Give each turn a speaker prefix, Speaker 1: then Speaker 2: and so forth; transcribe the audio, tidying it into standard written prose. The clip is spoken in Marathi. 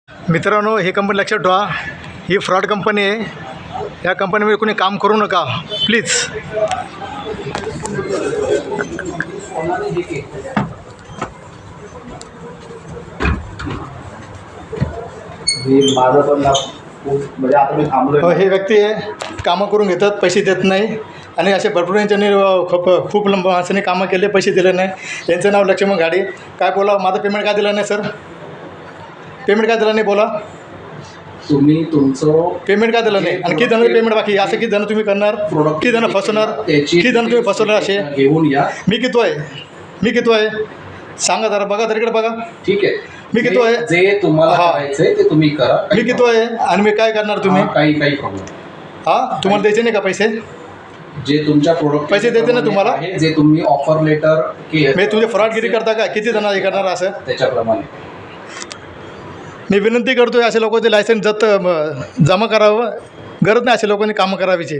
Speaker 1: मित्रांनो, ही कंपनी लक्षात ठेवा, ही फ्रॉड कंपनी आहे. या कंपनीमध्ये कोणी काम करू नका प्लीज.
Speaker 2: माझं पण म्हणजे आता मी थांबलो.
Speaker 1: हे व्यक्ती आहे, कामं करून घेतात, पैसे देत नाही. आणि असे भरपूर यांच्यानी खूप माणसांनी कामं केले, पैसे दिले नाही. यांचं नाव लक्ष्मण घाडी. काय बोला, माझं पेमेंट काय दिलं नाही सर? पेमेंट काय दिलं नाही बोला?
Speaker 2: तुम्ही तुमचं
Speaker 1: पेमेंट काय दिलं नाही? आणि किती जण पेमेंट बाकी? असं किती जण तुम्ही करणार? किती जण फसवणार? किती जण तुम्ही फसवणार असे?
Speaker 2: घेऊन या.
Speaker 1: मी किती आहे सांगा जरा, बघा तर इकडे बघा.
Speaker 2: ठीक आहे,
Speaker 1: मी किती आहे?
Speaker 2: जे तुम्हाला करायचंय ते तुम्ही करा.
Speaker 1: मी किती आहे आणि मी काय करणार? तुम्ही
Speaker 2: काही प्रॉब्लेम.
Speaker 1: तुम्हाला द्यायचे नाही का पैसे?
Speaker 2: जे तुमच्या प्रोडक्ट
Speaker 1: पैसे देते ना तुम्हाला?
Speaker 2: जे तुम्ही ऑफर लेटर
Speaker 1: मी तुझे फ्रॉडगिरी करता का? किती जण हे करणार असं?
Speaker 2: त्याच्याप्रमाणे
Speaker 1: मी विनंती करतोय, अशा लोकांचे लायसन्स जमा करावं. गरज नाही अशा लोकांनी कामं करावीची.